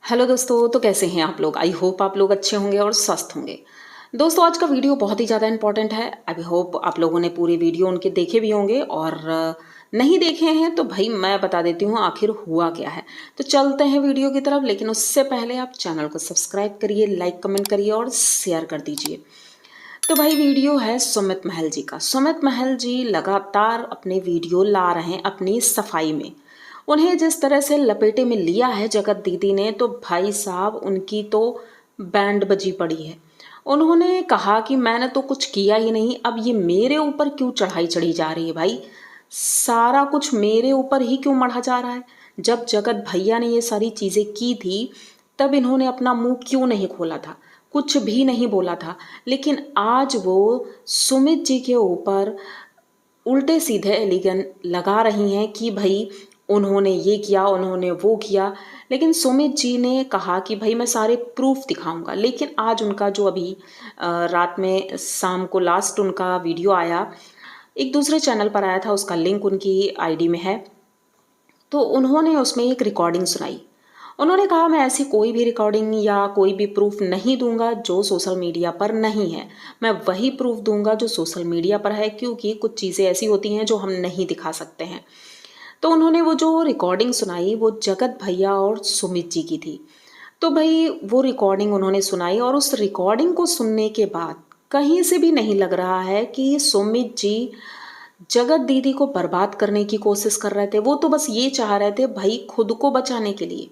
Hello दोस्तों, तो कैसे हैं आप लोग। आई होप आप लोग अच्छे होंगे और स्वस्थ होंगे। दोस्तों, आज का वीडियो बहुत ही ज़्यादा इंपॉर्टेंट है। आई होप आप लोगों ने पूरे वीडियो उनके देखे भी होंगे, और नहीं देखे हैं तो भाई मैं बता देती हूँ आखिर हुआ क्या है। तो चलते हैं वीडियो की तरफ, लेकिन उससे पहले आप चैनल को सब्सक्राइब करिए, लाइक कमेंट करिए और शेयर कर दीजिए। तो भाई वीडियो है सुमित महल जी का। सुमित महल जी लगातार अपने वीडियो ला रहे हैं अपनी सफाई में। उन्हें जिस तरह से लपेटे में लिया है जगत दीदी ने, तो भाई साहब उनकी तो बैंड बजी पड़ी है। उन्होंने कहा कि मैंने तो कुछ किया ही नहीं, अब ये मेरे ऊपर क्यों चढ़ाई चढ़ी जा रही है। भाई सारा कुछ मेरे ऊपर ही क्यों मढ़ा जा रहा है। जब जगत भैया ने ये सारी चीज़ें की थी तब इन्होंने अपना मुंह क्यों नहीं खोला था, कुछ भी नहीं बोला था। लेकिन आज वो सुमित जी के ऊपर उल्टे सीधे एलिगन लगा रही हैं कि भाई उन्होंने ये किया, उन्होंने वो किया। लेकिन सुमित जी ने कहा कि भाई मैं सारे प्रूफ दिखाऊंगा। लेकिन आज उनका जो अभी रात में शाम को लास्ट उनका वीडियो आया, एक दूसरे चैनल पर आया था, उसका लिंक उनकी आईडी में है। तो उन्होंने उसमें एक रिकॉर्डिंग सुनाई। उन्होंने कहा मैं ऐसी कोई भी रिकॉर्डिंग या कोई भी प्रूफ नहीं दूंगा जो सोशल मीडिया पर नहीं है। मैं वही प्रूफ दूंगा जो सोशल मीडिया पर है, क्योंकि कुछ चीज़ें ऐसी होती हैं जो हम नहीं दिखा सकते हैं। तो उन्होंने वो जो रिकॉर्डिंग सुनाई वो जगत भैया और सुमित जी की थी। तो भाई वो रिकॉर्डिंग उन्होंने सुनाई, और उस रिकॉर्डिंग को सुनने के बाद कहीं से भी नहीं लग रहा है कि सुमित जी जगत दीदी को बर्बाद करने की कोशिश कर रहे थे। वो तो बस ये चाह रहे थे भाई खुद को बचाने के लिए,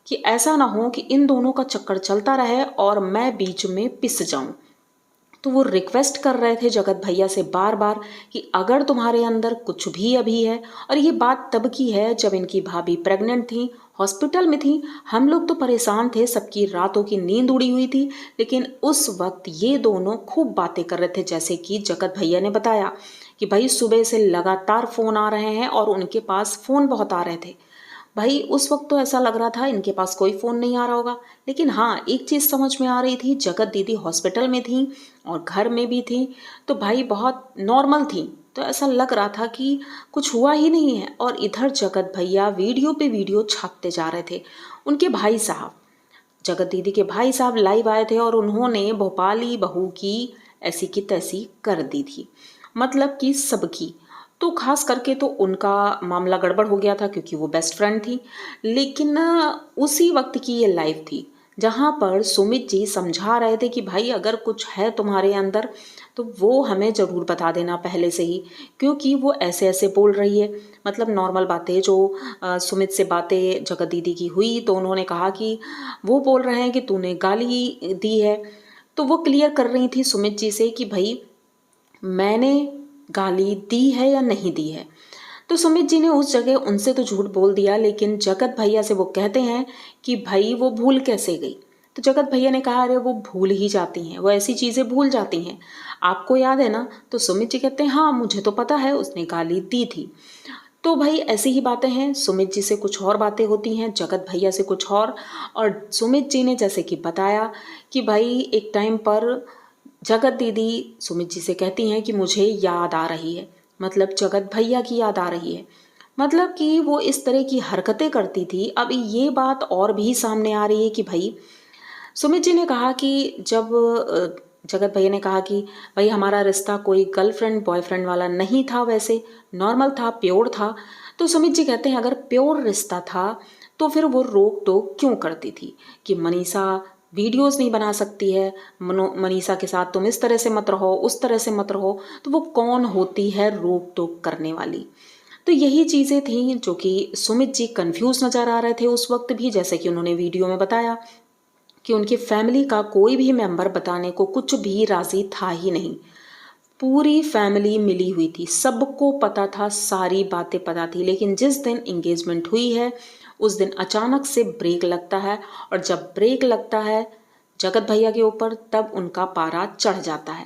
कि ऐसा ना हो कि इन दोनों का चक्कर चलता रहे और मैं बीच में पिस जाऊं। तो वो रिक्वेस्ट कर रहे थे जगत भैया से बार बार कि अगर तुम्हारे अंदर कुछ भी अभी है, और ये बात तब की है जब इनकी भाभी प्रेग्नेंट थी, हॉस्पिटल में थी। हम लोग तो परेशान थे, सबकी रातों की नींद उड़ी हुई थी। लेकिन उस वक्त ये दोनों खूब बातें कर रहे थे, जैसे कि जगत भैया ने बताया कि भाई सुबह से लगातार फ़ोन आ रहे हैं और उनके पास फ़ोन बहुत आ रहे थे। भाई उस वक्त तो ऐसा लग रहा था इनके पास कोई फ़ोन नहीं आ रहा होगा। लेकिन हाँ, एक चीज़ समझ में आ रही थी, जगत दीदी हॉस्पिटल में थी और घर में भी थी, तो भाई बहुत नॉर्मल थी। तो ऐसा लग रहा था कि कुछ हुआ ही नहीं है। और इधर जगत भैया वीडियो पे वीडियो छापते जा रहे थे। उनके भाई साहब, जगत दीदी के भाई साहब लाइव आए थे और उन्होंने भोपाली बहू की ऐसी की तैसी कर दी थी, मतलब कि सबकी। तो खास करके तो उनका मामला गड़बड़ हो गया था क्योंकि वो बेस्ट फ्रेंड थी। लेकिन उसी वक्त की ये लाइव थी जहाँ पर सुमित जी समझा रहे थे कि भाई अगर कुछ है तुम्हारे अंदर तो वो हमें ज़रूर बता देना पहले से ही, क्योंकि वो ऐसे ऐसे बोल रही है। मतलब नॉर्मल बातें जो सुमित से बातें जगत दीदी की हुई, तो उन्होंने कहा कि वो बोल रहे हैं कि तूने गाली दी है। तो वो क्लियर कर रही थी सुमित जी से कि भाई मैंने गाली दी है या नहीं दी है। तो सुमित जी ने उस जगह उनसे तो झूठ बोल दिया, लेकिन जगत भैया से वो कहते हैं कि भाई वो भूल कैसे गई। तो जगत भैया ने कहा अरे वो भूल ही जाती हैं, वो ऐसी चीज़ें भूल जाती हैं, आपको याद है ना। तो सुमित जी कहते हैं हाँ मुझे तो पता है उसने गाली दी थी। तो भाई ऐसी ही बातें हैं, सुमित जी से कुछ और बातें होती हैं, जगत भैया से कुछ और सुमित जी ने जैसे कि बताया कि भाई एक टाइम पर जगत दीदी सुमित जी से कहती हैं कि मुझे याद आ रही है, मतलब जगत भैया की याद आ रही है, मतलब कि वो इस तरह की हरकतें करती थी। अब ये बात और भी सामने आ रही है कि भाई सुमित जी ने कहा कि जब जगत भैया ने कहा कि भाई हमारा रिश्ता कोई गर्लफ्रेंड बॉयफ्रेंड वाला नहीं था, वैसे नॉर्मल था, प्योर था। तो सुमित जी कहते हैं अगर प्योर रिश्ता था तो फिर वो रोक टोक क्यों करती थी कि मनीषा वीडियोस नहीं बना सकती है, मनीषा के साथ तुम इस तरह से मत रहो, उस तरह से मत रहो। तो वो कौन होती है रोक टोक करने वाली। तो यही चीज़ें थी जो कि सुमित जी कंफ्यूज नज़र आ रहे थे उस वक्त भी, जैसे कि उन्होंने वीडियो में बताया कि उनकी फैमिली का कोई भी मेंबर बताने को कुछ भी राजी था ही नहीं। पूरी फैमिली मिली हुई थी, सबको पता था, सारी बातें पता थी। लेकिन जिस दिन एंगेजमेंट हुई है उस दिन अचानक से ब्रेक लगता है, और जब ब्रेक लगता है जगत भैया के ऊपर तब उनका पारा चढ़ जाता है।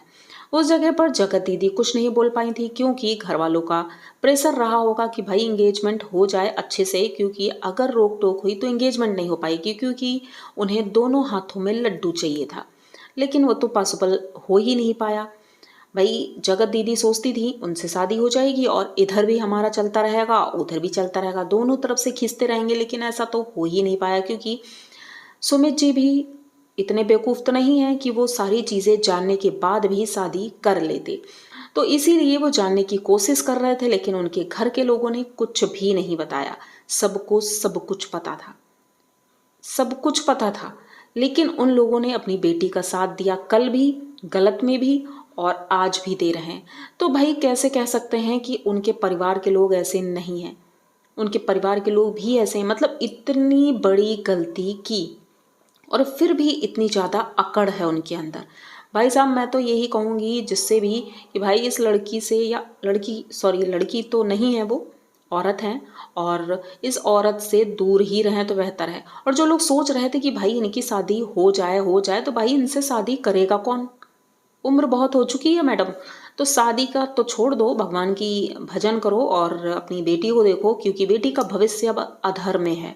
उस जगह पर जगत दीदी कुछ नहीं बोल पाई थी, क्योंकि घर वालों का प्रेशर रहा होगा कि भाई इंगेजमेंट हो जाए अच्छे से, क्योंकि अगर रोक टोक हुई तो इंगेजमेंट नहीं हो पाएगी, क्योंकि उन्हें दोनों हाथों में लड्डू चाहिए था। लेकिन वो तो पॉसिबल हो ही नहीं पाया। भाई जगत दीदी सोचती थी उनसे शादी हो जाएगी और इधर भी हमारा चलता रहेगा उधर भी चलता रहेगा, दोनों तरफ से खींचते रहेंगे। लेकिन ऐसा तो हो ही नहीं पाया, क्योंकि सुमित जी भी इतने बेवकूफ़ तो नहीं हैं कि वो सारी चीज़ें जानने के बाद भी शादी कर लेते। तो इसीलिए वो जानने की कोशिश कर रहे थे, लेकिन उनके घर के लोगों ने कुछ भी नहीं बताया। सबको सब कुछ पता था, सब कुछ पता था, लेकिन उन लोगों ने अपनी बेटी का साथ दिया, कल भी, गलत में भी, और आज भी दे रहे हैं। तो भाई कैसे कह सकते हैं कि उनके परिवार के लोग ऐसे नहीं हैं? उनके परिवार के लोग भी ऐसे हैं। मतलब इतनी बड़ी गलती की और फिर भी इतनी ज़्यादा अकड़ है उनके अंदर। भाई साहब मैं तो यही कहूँगी जिससे भी कि भाई इस लड़की से, या लड़की, सॉरी लड़की तो नहीं है वो, औरत है, और इस औरत से दूर ही रहें तो बेहतर है। और जो लोग सोच रहे थे कि भाई इनकी शादी हो जाए तो भाई इनसे शादी करेगा कौन? उम्र बहुत हो चुकी है मैडम। तो शादी का तो छोड़ दो, भगवान की भजन करो और अपनी बेटी को देखो, क्योंकि बेटी का भविष्य अब अधर में है।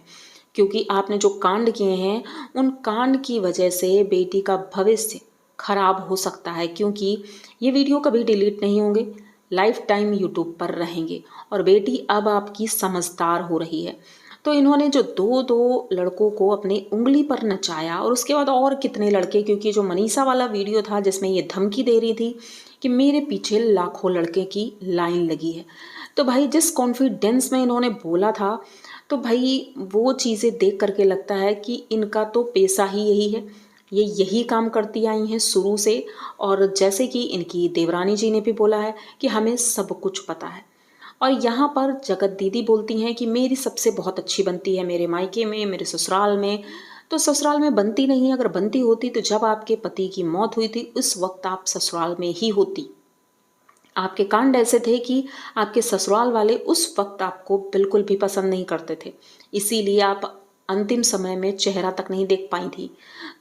क्योंकि आपने जो कांड किए हैं, उन कांड की वजह से बेटी का भविष्य खराब हो सकता है। क्योंकि ये वीडियो कभी डिलीट नहीं होंगे, लाइफ टाइम यूट्यूब पर रहेंगे। और बेटी अब आपकी समझदार हो रही है। तो इन्होंने जो दो दो लड़कों को अपनी उंगली पर नचाया, और उसके बाद और कितने लड़के, क्योंकि जो मनीषा वाला वीडियो था जिसमें ये धमकी दे रही थी कि मेरे पीछे लाखों लड़के की लाइन लगी है, तो भाई जिस कॉन्फिडेंस में इन्होंने बोला था, तो भाई वो चीज़ें देख करके लगता है कि इनका तो पेशा ही यही है, ये यही काम करती आई हैं शुरू से। और जैसे कि इनकी देवरानी जी ने भी बोला है कि हमें सब कुछ पता है। और यहाँ पर जगत दीदी बोलती हैं कि मेरी सबसे बहुत अच्छी बनती है मेरे मायके में, मेरे ससुराल में। तो ससुराल में बनती नहीं है, अगर बनती होती तो जब आपके पति की मौत हुई थी उस वक्त आप ससुराल में ही होती। आपके कांड ऐसे थे कि आपके ससुराल वाले उस वक्त आपको बिल्कुल भी पसंद नहीं करते थे, इसीलिए आप अंतिम समय में चेहरा तक नहीं देख पाई थी।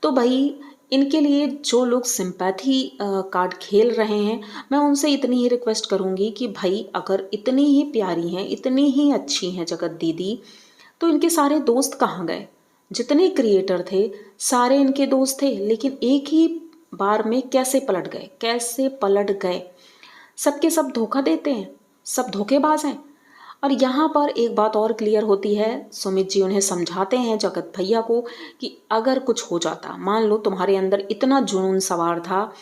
तो भाई इनके लिए जो लोग सिंपैथी कार्ड खेल रहे हैं, मैं उनसे इतनी ही रिक्वेस्ट करूंगी कि भाई अगर इतनी ही प्यारी हैं, इतनी ही अच्छी हैं जगत दीदी, तो इनके सारे दोस्त कहाँ गए? जितने क्रिएटर थे सारे इनके दोस्त थे, लेकिन एक ही बार में कैसे पलट गए, कैसे पलट गए? सबके सब धोखा देते हैं, सब धोखेबाज हैं। और यहाँ पर एक बात और क्लियर होती है, सुमित जी उन्हें समझाते हैं जगत भैया को कि अगर कुछ हो जाता, मान लो तुम्हारे अंदर इतना जुनून सवार था,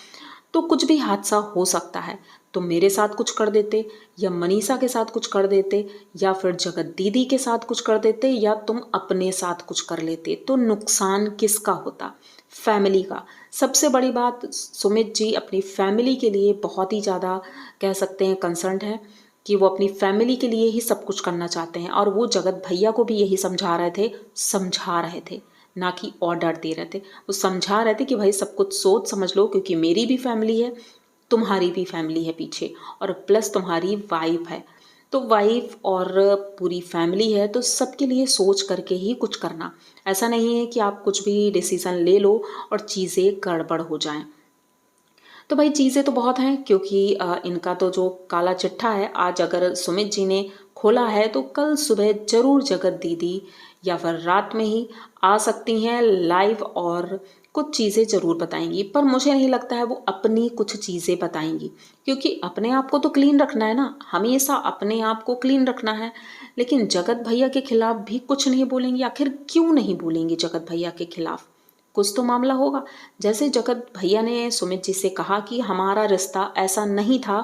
तो कुछ भी हादसा हो सकता है। तुम मेरे साथ कुछ कर देते, या मनीषा के साथ कुछ कर देते, या फिर जगत दीदी के साथ कुछ कर देते, या तुम अपने साथ कुछ कर लेते, तो नुकसान किसका होता? फैमिली का। सबसे बड़ी बात, सुमित जी अपनी फैमिली के लिए बहुत ही ज़्यादा कह सकते हैं कंसर्न है, कि वो अपनी फैमिली के लिए ही सब कुछ करना चाहते हैं। और वो जगत भैया को भी यही समझा रहे थे, ना कि ऑर्डर दे रहे थे। वो समझा रहे थे कि भाई सब कुछ सोच समझ लो, क्योंकि मेरी भी फैमिली है, तुम्हारी भी फैमिली है पीछे, और प्लस तुम्हारी वाइफ है। तो वाइफ और पूरी फैमिली है, तो सबके लिए सोच करके ही कुछ करना। ऐसा नहीं है कि आप कुछ भी डिसीजन ले लो और चीज़ें गड़बड़ हो जाएं। तो भाई चीज़ें तो बहुत हैं, क्योंकि इनका तो जो काला चिट्ठा है, आज अगर सुमित जी ने खोला है तो कल सुबह जरूर जगत दीदी या फिर रात में ही आ सकती हैं लाइव, और कुछ चीज़ें ज़रूर बताएंगी। पर मुझे नहीं लगता है वो अपनी कुछ चीज़ें बताएंगी, क्योंकि अपने आप को तो क्लीन रखना है ना, हमेशा अपने आप को क्लीन रखना है। लेकिन जगत भैया के खिलाफ भी कुछ नहीं बोलेंगी। आखिर क्यों नहीं बोलेंगी जगत भैया के खिलाफ? कुछ तो मामला होगा। जैसे जगत भैया ने सुमित जी से कहा कि हमारा रिश्ता ऐसा नहीं था,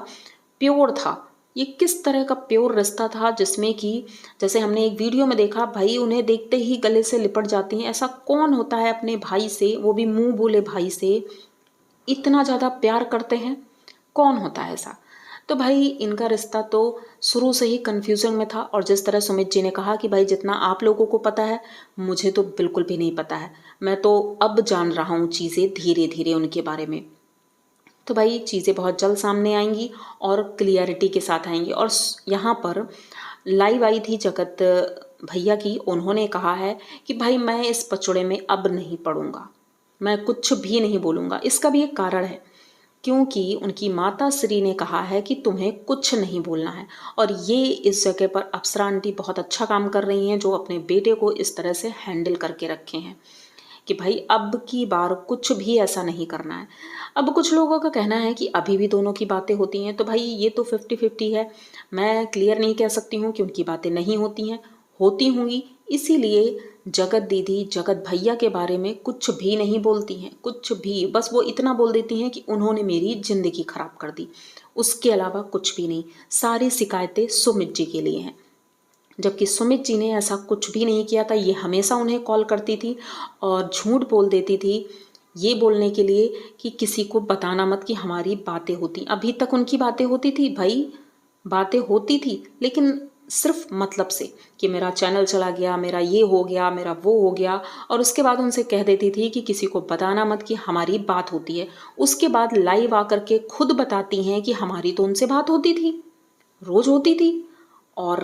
प्योर था। ये किस तरह का प्योर रिश्ता था, जिसमें कि जैसे हमने एक वीडियो में देखा, भाई उन्हें देखते ही गले से लिपट जाती हैं। ऐसा कौन होता है अपने भाई से, वो भी मुंह बोले भाई से, इतना ज़्यादा प्यार करते हैं? कौन होता है ऐसा? तो भाई इनका रिश्ता तो शुरू से ही कन्फ्यूजन में था। और जिस तरह सुमित जी ने कहा कि भाई जितना आप लोगों को पता है, मुझे तो बिल्कुल भी नहीं पता है, मैं तो अब जान रहा हूँ चीज़ें धीरे धीरे उनके बारे में। तो भाई चीज़ें बहुत जल्द सामने आएंगी और क्लियरिटी के साथ आएंगी। और यहाँ पर लाइव आई थी जगत भैया की, उन्होंने कहा है कि भाई मैं इस पचड़े में अब नहीं पड़ूंगा, मैं कुछ भी नहीं बोलूँगा। इसका भी एक कारण है, क्योंकि उनकी माता श्री ने कहा है कि तुम्हें कुछ नहीं बोलना है। और ये इस जगह पर अप्सरा आंटी बहुत अच्छा काम कर रही हैं, जो अपने बेटे को इस तरह से हैंडल करके रखे हैं कि भाई अब की बार कुछ भी ऐसा नहीं करना है। अब कुछ लोगों का कहना है कि अभी भी दोनों की बातें होती हैं, तो भाई ये तो 50-50 है। मैं क्लियर नहीं कह सकती हूँ कि उनकी बातें नहीं होती हैं, होती होंगी, इसीलिए जगत दीदी जगत भैया के बारे में कुछ भी नहीं बोलती हैं, कुछ भी। बस वो इतना बोल देती हैं कि उन्होंने मेरी ज़िंदगी ख़राब कर दी, उसके अलावा कुछ भी नहीं। सारी शिकायतें सुमित जी के लिए हैं, जबकि सुमित जी ने ऐसा कुछ भी नहीं किया था। ये हमेशा उन्हें कॉल करती थी और झूठ बोल देती थी, ये बोलने के लिए कि किसी को बताना मत कि हमारी बातें होती। अभी तक उनकी बातें होती थी भाई, बातें होती थी, लेकिन सिर्फ मतलब से कि मेरा चैनल चला गया, मेरा ये हो गया, मेरा वो हो गया। और उसके बाद उनसे कह देती थी कि किसी को बताना मत कि हमारी बात होती है। उसके बाद लाइव आकर के खुद बताती हैं कि हमारी तो उनसे बात होती थी, रोज होती थी, और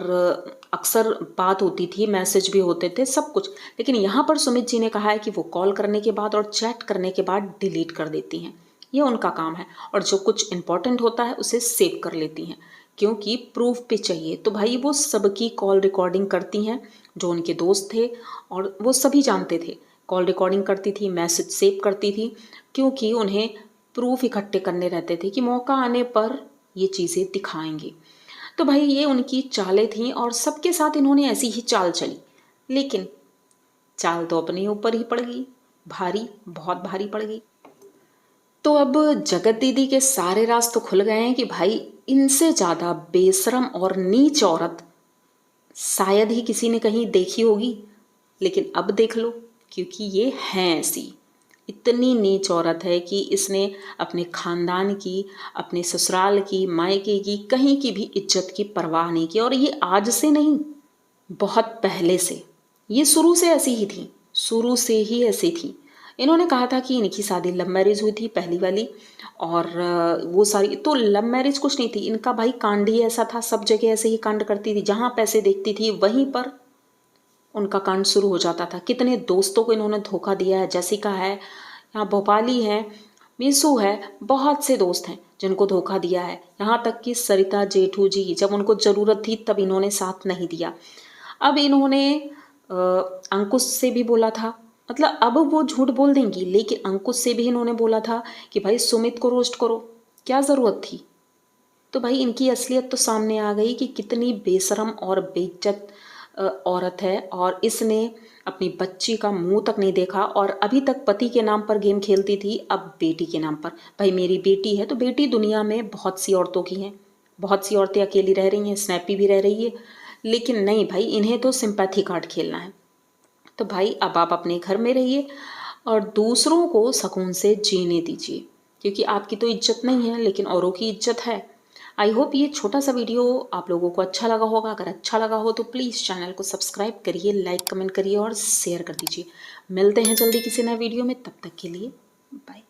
अक्सर बात होती थी, मैसेज भी होते थे, सब कुछ। लेकिन यहाँ पर सुमित जी ने कहा है कि वो कॉल करने के बाद और चैट करने के बाद डिलीट कर देती हैं, ये उनका काम है। और जो कुछ इंपॉर्टेंट होता है उसे सेव कर लेती हैं, क्योंकि प्रूफ पे चाहिए। तो भाई वो सबकी कॉल रिकॉर्डिंग करती हैं, जो उनके दोस्त थे और वो सभी जानते थे। कॉल रिकॉर्डिंग करती थी, मैसेज सेव करती थी, क्योंकि उन्हें प्रूफ इकट्ठे करने रहते थे कि मौका आने पर ये चीज़ें दिखाएंगे। तो भाई ये उनकी चालें थीं और सबके साथ इन्होंने ऐसी ही चाल चली। लेकिन चाल तो अपने ऊपर ही पड़ गई, भारी, बहुत भारी पड़ गई। तो अब जगत दीदी के सारे राज तो खुल गए हैं कि भाई इनसे ज़्यादा बेशरम और नीच औरत शायद ही किसी ने कहीं देखी होगी। लेकिन अब देख लो, क्योंकि ये हैं ऐसी। इतनी नीच औरत है कि इसने अपने खानदान की, अपने ससुराल की, मायके की, कहीं की भी इज्जत की परवाह नहीं की। और ये आज से नहीं, बहुत पहले से, ये शुरू से ऐसी ही थी, शुरू से ही ऐसी थी। इन्होंने कहा था कि इनकी शादी लव मैरिज हुई थी पहली वाली, और वो सारी तो लव मैरिज कुछ नहीं थी, इनका भाई कांड ही ऐसा था। सब जगह ऐसे ही कांड करती थी, जहाँ पैसे देखती थी वहीं पर उनका कांड शुरू हो जाता था। कितने दोस्तों को इन्होंने धोखा दिया है, जैसिका है, यहाँ भोपाली है, मीसू है, बहुत से दोस्त हैं जिनको धोखा दिया है। यहाँ तक कि सरिता जेठू जी, जब उनको ज़रूरत थी तब इन्होंने साथ नहीं दिया। अब इन्होंने अंकुश से भी बोला था, मतलब अब वो झूठ बोल देंगी, लेकिन अंकुश से भी इन्होंने बोला था कि भाई सुमित को रोस्ट करो, क्या ज़रूरत थी। तो भाई इनकी असलियत तो सामने आ गई कि कितनी बेशरम और बेइज्जत औरत है। और इसने अपनी बच्ची का मुंह तक नहीं देखा, और अभी तक पति के नाम पर गेम खेलती थी, अब बेटी के नाम पर। भाई मेरी बेटी है तो बेटी दुनिया में बहुत सी औरतों की हैं, बहुत सी औरतें अकेली रह रही हैं, स्नैपी भी रह रही है, लेकिन नहीं भाई, इन्हें तो सिंपैथी कार्ड खेलना है। तो भाई अब आप अपने घर में रहिए और दूसरों को सुकून से जीने दीजिए, क्योंकि आपकी तो इज्जत नहीं है लेकिन औरों की इज्जत है। आई होप ये छोटा सा वीडियो आप लोगों को अच्छा लगा होगा। अगर अच्छा लगा हो तो प्लीज़ चैनल को सब्सक्राइब करिए, लाइक कमेंट करिए और शेयर कर दीजिए। मिलते हैं जल्दी किसी नए वीडियो में, तब तक के लिए बाय।